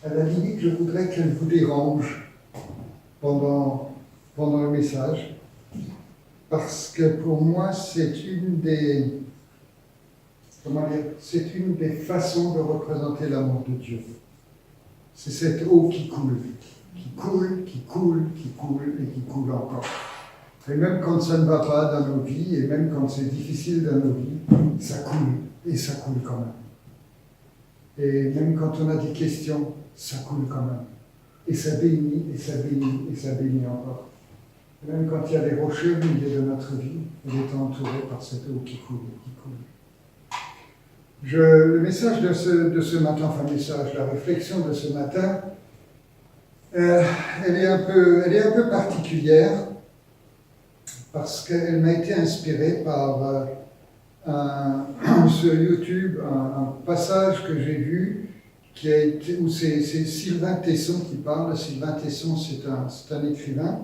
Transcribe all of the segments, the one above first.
À la limite, je voudrais qu'elle vous dérange pendant le message, parce que pour moi, c'est une des façons de représenter l'amour de Dieu. C'est cette eau qui coule, qui coule, qui coule, qui coule et qui coule encore. Et même quand ça ne va pas dans nos vies, et même quand c'est difficile dans nos vies, ça coule, et ça coule quand même. Et même quand on a des questions, ça coule quand même. Et ça bénit, et ça bénit, et ça bénit encore. Et même quand il y a des rochers au milieu de notre vie, elle est entourée par cette eau qui coule, qui coule. Le message de ce matin, enfin la réflexion de ce matin, elle est un peu particulière, parce qu'elle m'a été inspirée par sur YouTube un passage que j'ai vu où c'est Sylvain Tesson qui parle. Sylvain Tesson, c'est un écrivain,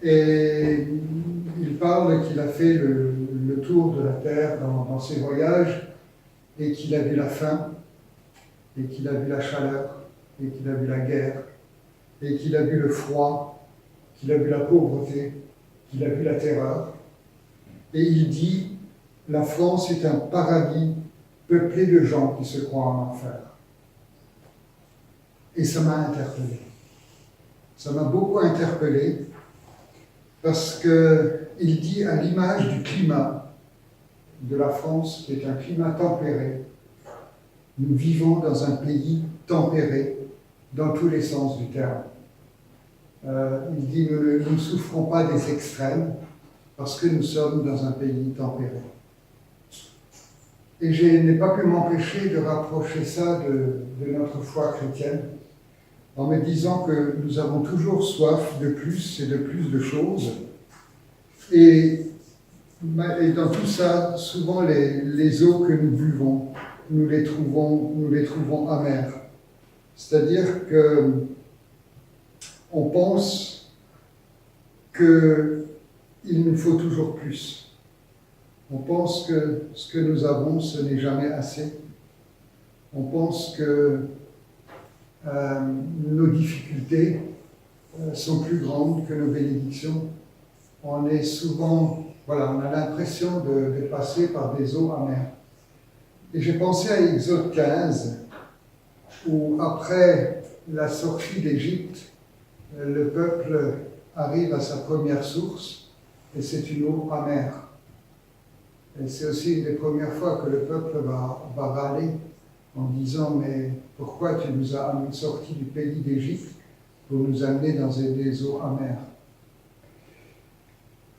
et il parle qu'il a fait le tour de la Terre dans ses voyages, et qu'il a vu la faim, et qu'il a vu la chaleur, et qu'il a vu la guerre, et qu'il a vu le froid, qu'il a vu la pauvreté, qu'il a vu la terreur. Et il dit, la France est un paradis peuplé de gens qui se croient en enfer. Et ça m'a interpellé. Ça m'a beaucoup interpellé, parce qu'il dit, à l'image du climat de la France, qui est un climat tempéré, nous vivons dans un pays tempéré dans tous les sens du terme. Il dit, nous ne souffrons pas des extrêmes, parce que nous sommes dans un pays tempéré. Et je n'ai pas pu m'empêcher de rapprocher ça de notre foi chrétienne, en me disant que nous avons toujours soif de plus et de plus de choses. Et dans tout ça, souvent les eaux que nous buvons, nous les trouvons amères. C'est-à-dire que on pense qu'il nous faut toujours plus. On pense que ce que nous avons, ce n'est jamais assez. On pense que nos difficultés sont plus grandes que nos bénédictions. On est souvent, on a l'impression de passer par des eaux amères. Et j'ai pensé à Exode 15, où après la sortie d'Égypte, le peuple arrive à sa première source, et c'est une eau amère. Et c'est aussi une des premières fois que le peuple va râler en disant, mais pourquoi tu nous as sortis du pays d'Égypte pour nous amener dans des eaux amères?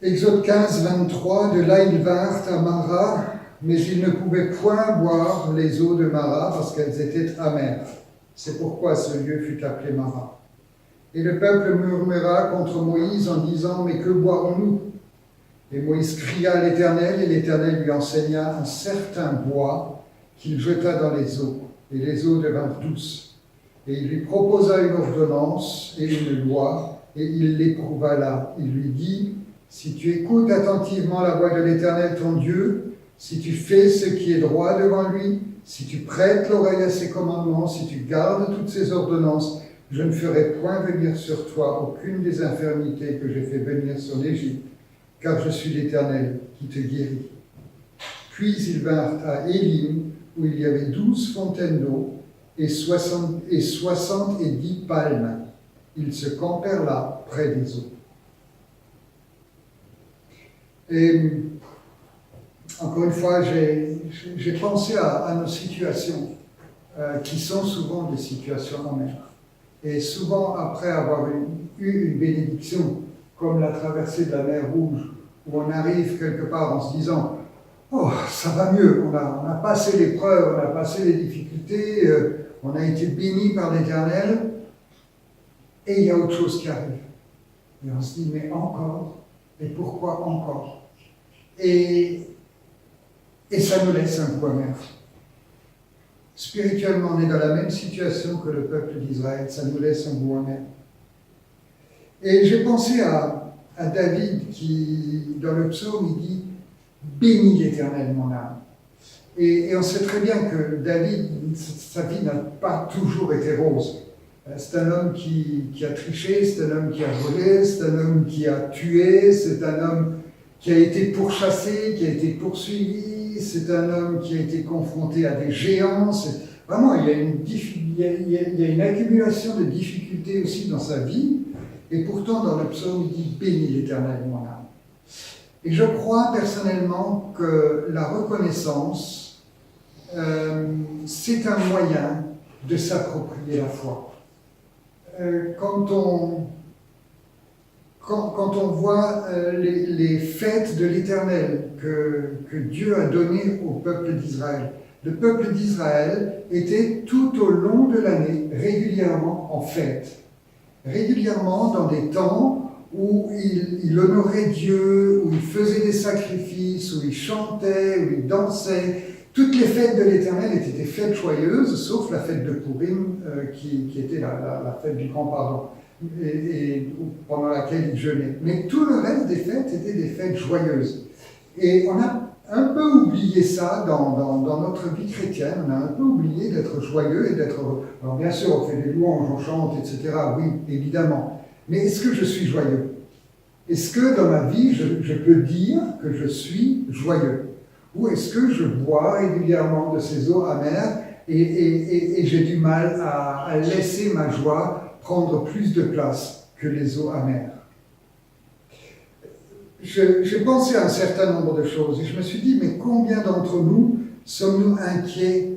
Exode 15, 23, de là ils vinrent à Mara, mais ils ne pouvaient point boire les eaux de Mara parce qu'elles étaient amères. C'est pourquoi ce lieu fut appelé Mara. Et le peuple murmura contre Moïse en disant, mais que boirons-nous? Et Moïse cria à l'Éternel, et l'Éternel lui enseigna un certain bois qu'il jeta dans les eaux, et les eaux devinrent douces. Et il lui proposa une ordonnance et une loi, et il l'éprouva là. Il lui dit, si tu écoutes attentivement la voix de l'Éternel ton Dieu, si tu fais ce qui est droit devant lui, si tu prêtes l'oreille à ses commandements, si tu gardes toutes ses ordonnances, je ne ferai point venir sur toi aucune des infirmités que j'ai fait venir sur l'Égypte, car je suis l'Éternel qui te guérit. Puis ils vinrent à Élim, où il y avait 12 fontaines d'eau et 70 palmes. Ils se campèrent là, près des eaux. Et encore une fois, j'ai pensé à nos situations, qui sont souvent des situations amères. Et souvent, après avoir eu une bénédiction, comme la traversée de la mer Rouge, où on arrive quelque part en se disant « Oh, ça va mieux, on a passé l'épreuve, on a passé les difficultés, on a été béni par l'Éternel, et il y a autre chose qui arrive. » Et on se dit « Mais encore, et pourquoi encore ?» Et ça nous laisse un goût amer. Spirituellement, on est dans la même situation que le peuple d'Israël, ça nous laisse un goût amer. Et j'ai pensé à David qui, dans le psaume, il dit « Bénis l'Éternel, mon âme ». Et on sait très bien que David sa vie n'a pas toujours été rose. C'est un homme qui a triché, c'est un homme qui a volé, c'est un homme qui a tué, c'est un homme qui a été pourchassé, qui a été poursuivi, c'est un homme qui a été confronté à des géants. Vraiment, il y a une accumulation de difficultés aussi dans sa vie, et pourtant dans le psaume, il dit « Bénis l'Éternel, mon âme ». Et je crois personnellement que la reconnaissance, c'est un moyen de s'approprier la foi. Quand on voit les fêtes de l'Éternel que Dieu a données au peuple d'Israël, le peuple d'Israël était tout au long de l'année régulièrement en fête, régulièrement dans des temps où il honorait Dieu, où il faisait des sacrifices, où il chantait, où il dansait. Toutes les fêtes de l'Éternel étaient des fêtes joyeuses, sauf la fête de Pourim, qui était la fête du grand pardon, et pendant laquelle il jeûnait. Mais tout le reste des fêtes étaient des fêtes joyeuses. Et on a un peu oublié ça dans notre vie chrétienne, on a un peu oublié d'être joyeux et d'être heureux. Alors bien sûr, on fait des louanges, on chante, etc. Oui, évidemment. Mais est-ce que je suis joyeux? Est-ce que dans ma vie, je peux dire que je suis joyeux? Ou est-ce que je bois régulièrement de ces eaux amères et j'ai du mal à laisser ma joie prendre plus de place que les eaux amères? J'ai pensé à un certain nombre de choses et je me suis dit, mais combien d'entre nous sommes-nous inquiets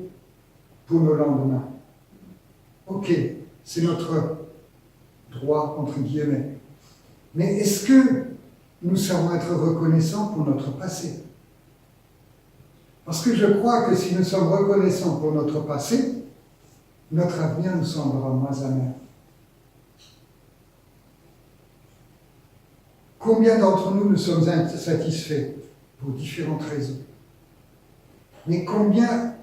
pour nos lendemains? Ok, c'est notre droit, entre guillemets. Mais est-ce que nous savons être reconnaissants pour notre passé? Parce que je crois que si nous sommes reconnaissants pour notre passé, notre avenir nous semblera moins amer. Combien d'entre nous sommes insatisfaits pour différentes raisons? Mais combien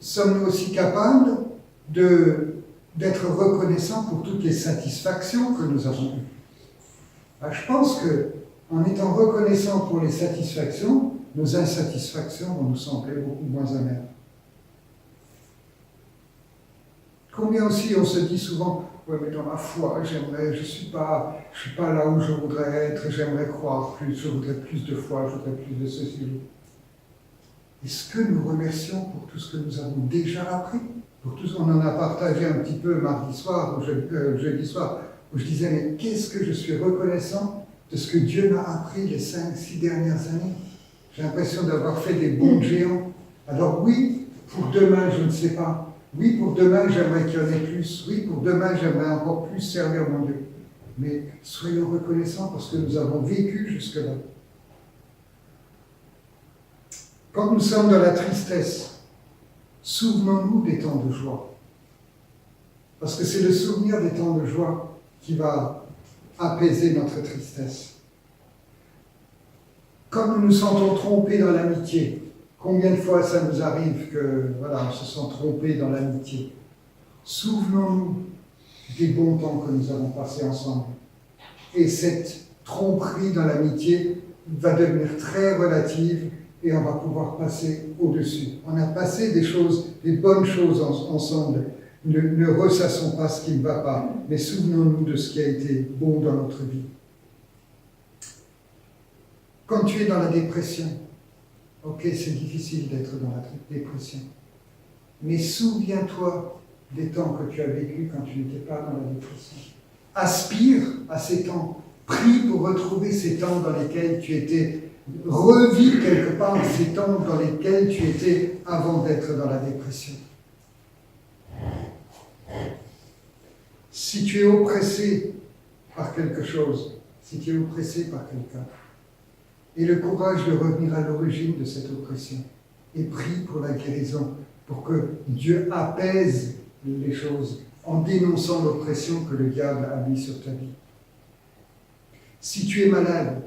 sommes-nous aussi capables d'être reconnaissants pour toutes les satisfactions que nous avons eues? Je pense qu'en étant reconnaissants pour les satisfactions, nos insatisfactions vont nous sembler beaucoup moins amères. Combien aussi on se dit souvent, ouais, mais dans ma foi, je suis pas là où je voudrais être, j'aimerais croire plus, je voudrais plus de foi, je voudrais plus de ceci. Est-ce que nous remercions pour tout ce que nous avons déjà appris? Pour tout ce qu'on en a partagé un petit peu mardi soir, ou jeudi soir, où je disais, mais qu'est-ce que je suis reconnaissant de ce que Dieu m'a appris les 5-6 dernières années? J'ai l'impression d'avoir fait des bons géants. Alors oui, pour demain, je ne sais pas. Oui, pour demain, j'aimerais qu'il y en ait plus. Oui, pour demain, j'aimerais encore plus servir mon Dieu. Mais soyons reconnaissants parce que nous avons vécu jusque-là. Quand nous sommes dans la tristesse, souvenons-nous des temps de joie. Parce que c'est le souvenir des temps de joie qui va apaiser notre tristesse. Quand nous nous sentons trompés dans l'amitié, combien de fois ça nous arrive que, voilà, on se sent trompé dans l'amitié? Souvenons-nous des bons temps que nous avons passés ensemble. Et cette tromperie dans l'amitié va devenir très relative et on va pouvoir passer au-dessus. On a passé des bonnes choses ensemble. Ne ressassons pas ce qui ne va pas, mais souvenons-nous de ce qui a été bon dans notre vie. Quand tu es dans la dépression, ok, c'est difficile d'être dans la dépression, mais souviens-toi des temps que tu as vécu quand tu n'étais pas dans la dépression. Aspire à ces temps, prie pour retrouver ces temps dans lesquels tu étais, revis quelque part ces temps dans lesquels tu étais avant d'être dans la dépression. Si tu es oppressé par quelque chose, si tu es oppressé par quelqu'un, aie le courage de revenir à l'origine de cette oppression et prie pour la guérison, pour que Dieu apaise les choses en dénonçant l'oppression que le diable a mise sur ta vie. Si tu es malade,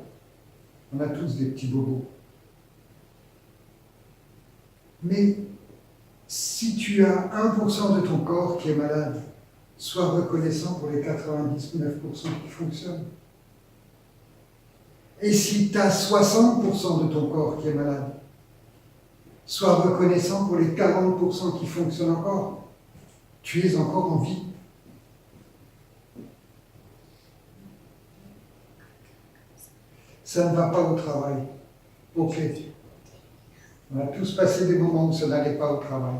on a tous des petits bobos. Mais si tu as 1% de ton corps qui est malade, sois reconnaissant pour les 99% qui fonctionnent. Et si tu as 60% de ton corps qui est malade, Sois reconnaissant pour les 40% qui fonctionnent encore. Tu es encore en vie. Ça ne va pas au travail. Ok. On a tous passé des moments où ça n'allait pas au travail.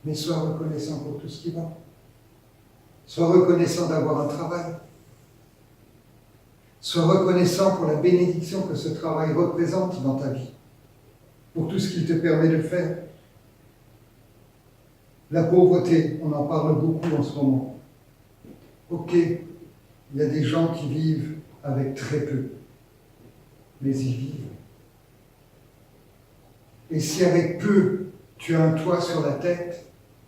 Mais sois reconnaissant pour tout ce qui va. Sois reconnaissant d'avoir un travail. Sois reconnaissant pour la bénédiction que ce travail représente dans ta vie, pour tout ce qu'il te permet de faire. La pauvreté, on en parle beaucoup en ce moment. Ok, il y a des gens qui vivent avec très peu, mais ils vivent. Et si avec peu, tu as un toit sur la tête,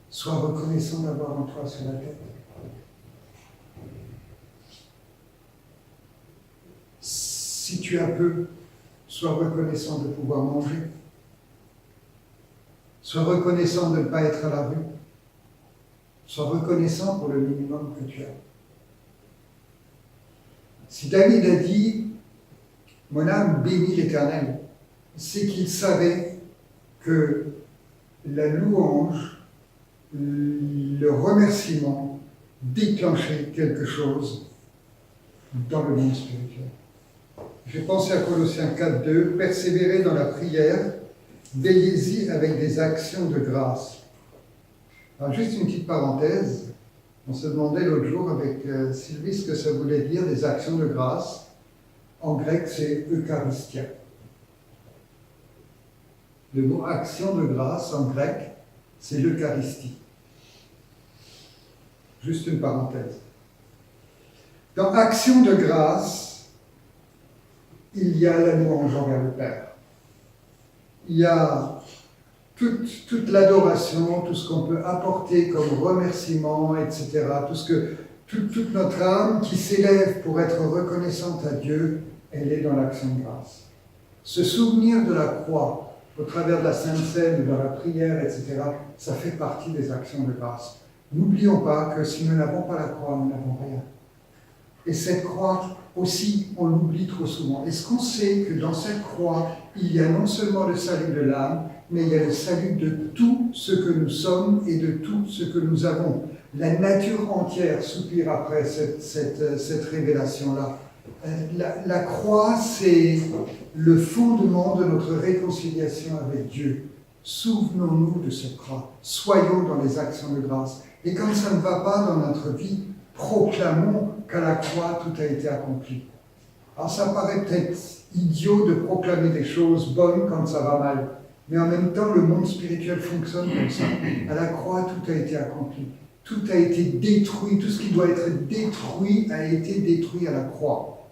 sois reconnaissant d'avoir un toit sur la tête. Si tu as peu, sois reconnaissant de pouvoir manger. Sois reconnaissant de ne pas être à la rue. Sois reconnaissant pour le minimum que tu as. Si David a dit « Mon âme bénit l'Éternel », c'est qu'il savait que la louange, le remerciement déclenchait quelque chose dans le monde spirituel. J'ai pensé à Colossiens 4.2, « Persévérez dans la prière, veillez-y avec des actions de grâce. » Alors juste une petite parenthèse, on se demandait l'autre jour avec Sylvie ce que ça voulait dire des actions de grâce. En grec, c'est Eucharistia. Le mot action de grâce en grec, c'est l'Eucharistie. Juste une parenthèse. Dans action de grâce, il y a la louange envers le Père. Il y a toute l'adoration, tout ce qu'on peut apporter comme remerciement, etc. Toute notre âme qui s'élève pour être reconnaissante à Dieu, elle est dans l'action de grâce. Se souvenir de la croix au travers de la Sainte Seine, dans la prière, etc., ça fait partie des actions de grâce. N'oublions pas que si nous n'avons pas la croix, nous n'avons rien. Et cette croix aussi, on l'oublie trop souvent. Est-ce qu'on sait que dans cette croix, il y a non seulement le salut de l'âme, mais il y a le salut de tout ce que nous sommes et de tout ce que nous avons. La nature entière soupire après cette révélation-là. La croix, c'est le fondement de notre réconciliation avec Dieu. Souvenons-nous de cette croix. Soyons dans les actions de grâce. Et quand ça ne va pas dans notre vie, proclamons qu'à la croix, tout a été accompli. Alors ça paraît peut-être idiot de proclamer des choses bonnes quand ça va mal. Mais en même temps, le monde spirituel fonctionne comme ça. À la croix, tout a été accompli. Tout a été détruit. Tout ce qui doit être détruit a été détruit à la croix.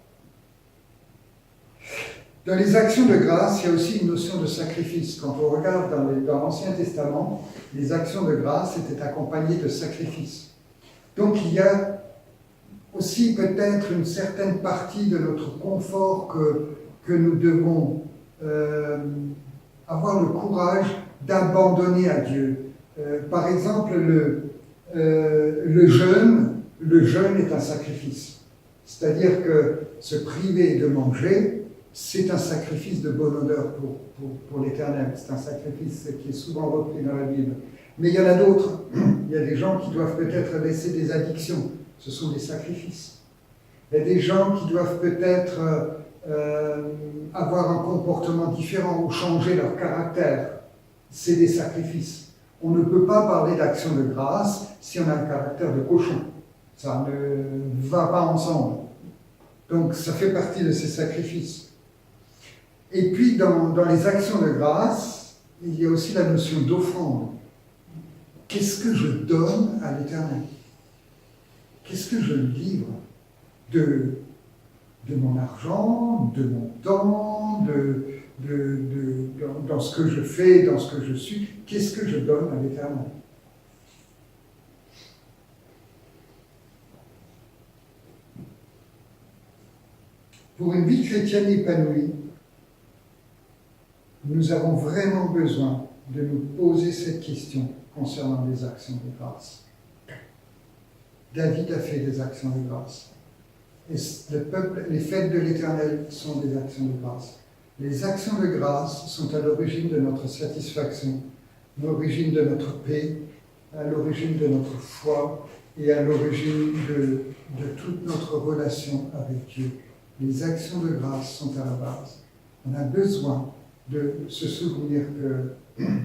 Dans les actions de grâce, il y a aussi une notion de sacrifice. Quand on regarde dans l'Ancien Testament, les actions de grâce étaient accompagnées de sacrifices. Donc il y a aussi peut-être une certaine partie de notre confort que nous devons avoir le courage d'abandonner à Dieu. Par exemple, le jeûne est un sacrifice. C'est-à-dire que se priver de manger, c'est un sacrifice de bonne odeur pour l'Éternel. C'est un sacrifice qui est souvent repris dans la Bible. Mais il y en a d'autres. Il y a des gens qui doivent peut-être laisser des addictions. Ce sont des sacrifices. Il y a des gens qui doivent peut-être avoir un comportement différent ou changer leur caractère. C'est des sacrifices. On ne peut pas parler d'action de grâce si on a un caractère de cochon. Ça ne va pas ensemble. Donc ça fait partie de ces sacrifices. Et puis dans les actions de grâce, il y a aussi la notion d'offrande. Qu'est-ce que je donne à l'Éternel? Qu'est-ce que je livre de mon argent, de mon temps, dans ce que je fais, dans ce que je suis? Qu'est-ce que je donne à l'Éternel? Pour une vie chrétienne épanouie, nous avons vraiment besoin de nous poser cette question concernant les actions de grâce. David a fait des actions de grâce. Et le peuple, les fêtes de l'Éternel sont des actions de grâce. Les actions de grâce sont à l'origine de notre satisfaction, à l'origine de notre paix, à l'origine de notre foi et à l'origine de toute notre relation avec Dieu. Les actions de grâce sont à la base. On a besoin de se souvenir que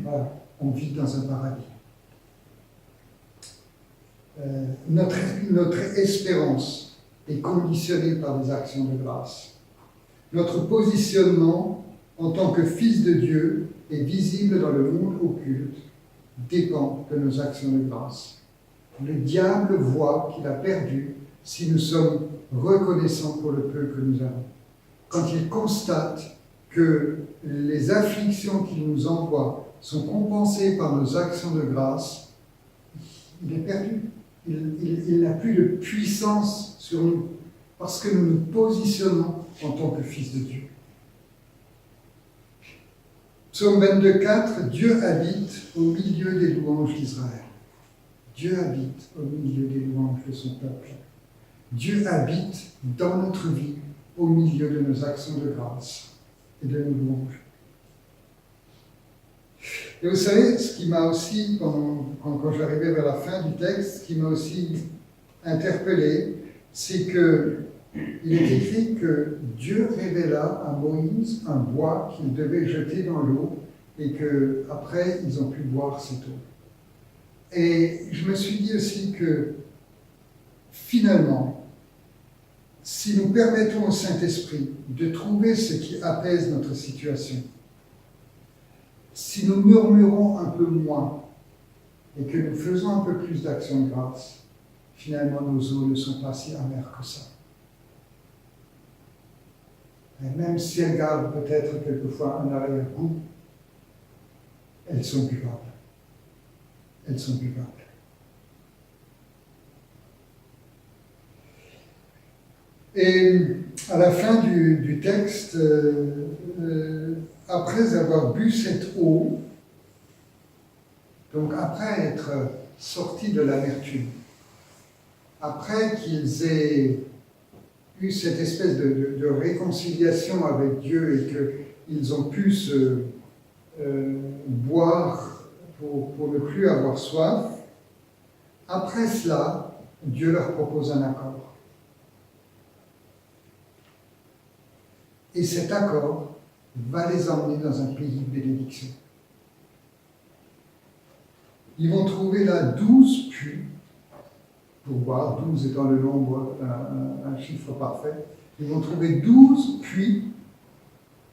voilà, on vit dans un paradis. Notre espérance est conditionnée par des actions de grâce. Notre positionnement en tant que fils de Dieu est visible dans le monde occulte, dépend de nos actions de grâce. Le diable voit qu'il a perdu si nous sommes reconnaissants pour le peu que nous avons. Quand il constate que les afflictions qu'il nous envoie sont compensées par nos actions de grâce, il est perdu. Il n'a plus de puissance sur nous, parce que nous nous positionnons en tant que fils de Dieu. Psaume 22,4, Dieu habite au milieu des louanges d'Israël. Dieu habite au milieu des louanges de son peuple. Dieu habite dans notre vie, au milieu de nos actions de grâce et de nos louanges. Et vous savez, ce qui m'a aussi, quand j'arrivais vers la fin du texte, ce qui m'a aussi interpellé, c'est qu'il est écrit que Dieu révéla à Moïse un bois qu'il devait jeter dans l'eau et qu'après, ils ont pu boire cette eau. Et je me suis dit aussi que, finalement, si nous permettons au Saint-Esprit de trouver ce qui apaise notre situation, si nous murmurons un peu moins et que nous faisons un peu plus d'action de grâce, finalement nos eaux ne sont pas si amères que ça. Et même si elles gardent peut-être quelquefois un arrière-goût, elles sont buvables. Elles sont buvables. Et à la fin du texte, après avoir bu cette eau, donc après être sortis de l'amertume, après qu'ils aient eu cette espèce de réconciliation avec Dieu et qu'ils ont pu se boire pour ne plus avoir soif, après cela, Dieu leur propose un accord. Et cet accord va les emmener dans un pays de bénédiction. Ils vont trouver là 12 puits pour boire, 12 étant le nombre, un chiffre parfait. Ils vont trouver 12 puits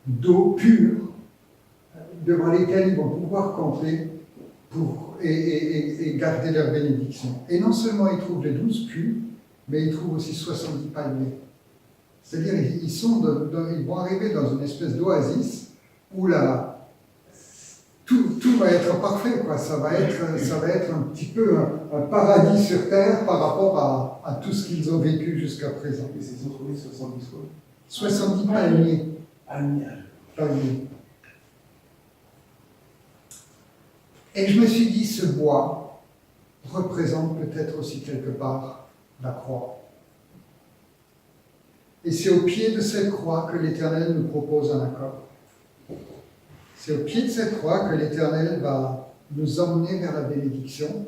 d'eau pure devant lesquels ils vont pouvoir camper et garder leur bénédiction. Et non seulement ils trouvent les 12 puits, mais ils trouvent aussi 70 palmiers. C'est-à-dire ils vont arriver dans une espèce d'oasis où là, tout va être parfait, quoi. Ça va être un petit peu un paradis sur terre par rapport à tout ce qu'ils ont vécu jusqu'à présent. Et ils ont trouvé 70 quoi 70 palmiers. Palmiers. Et je me suis dit, ce bois représente peut-être aussi quelque part la croix. Et c'est au pied de cette croix que l'Éternel nous propose un accord. C'est au pied de cette croix que l'Éternel va nous emmener vers la bénédiction,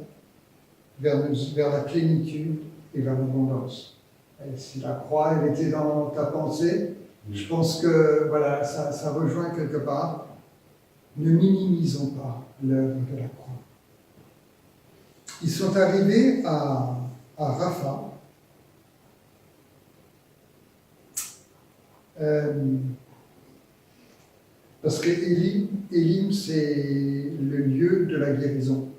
vers la plénitude et vers l'abondance. Et si la croix, elle était dans ta pensée, je pense que voilà, ça rejoint quelque part. Ne minimisons pas l'œuvre de la croix. Ils sont arrivés à Rapha. Parce que Élim, c'est le lieu de la guérison,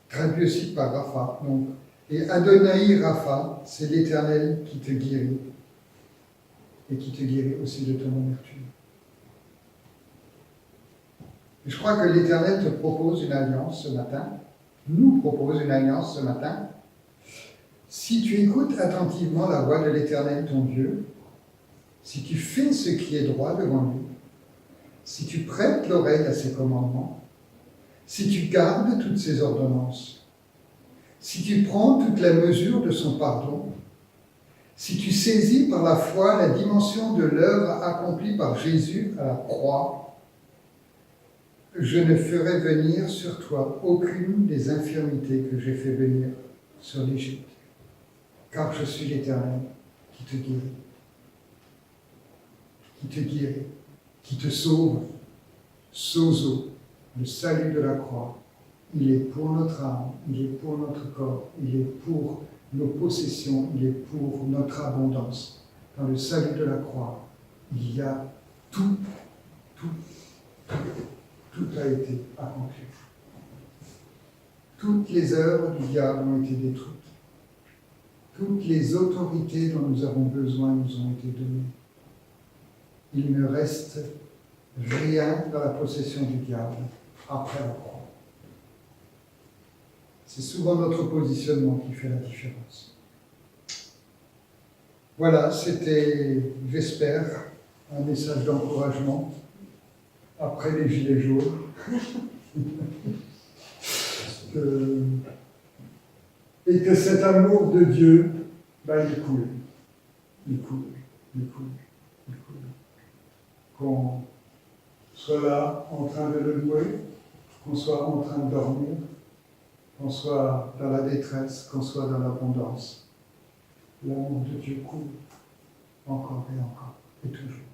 traduit aussi par Rapha. Donc, et Adonai Rapha, c'est l'Éternel qui te guérit, et qui te guérit aussi de ton amertume. Et je crois que l'Éternel te propose une alliance ce matin, nous propose une alliance ce matin. Si tu écoutes attentivement la voix de l'Éternel, ton Dieu, si tu fais ce qui est droit devant lui, si tu prêtes l'oreille à ses commandements, si tu gardes toutes ses ordonnances, si tu prends toute la mesure de son pardon, Si tu saisis par la foi la dimension de l'œuvre accomplie par Jésus à la croix, je ne ferai venir sur toi aucune des infirmités que j'ai fait venir sur l'Égypte, car je suis l'Éternel qui te guérit, qui te sauve. Sozo, le salut de la croix, il est pour notre âme, il est pour notre corps, il est pour nos possessions, il est pour notre abondance. Dans le salut de la croix, il y a tout a été accompli. Toutes les œuvres du diable ont été détruites. Toutes les autorités dont nous avons besoin nous ont été données. Il ne reste rien dans la possession du diable après la croix. C'est souvent notre positionnement qui fait la différence. Voilà, c'était, j'espère, un message d'encouragement après les gilets jaunes. Et que cet amour de Dieu, il coule. Qu'on soit là en train de le louer, qu'on soit en train de dormir, qu'on soit dans la détresse, qu'on soit dans l'abondance. L'amour de Dieu coule encore et toujours.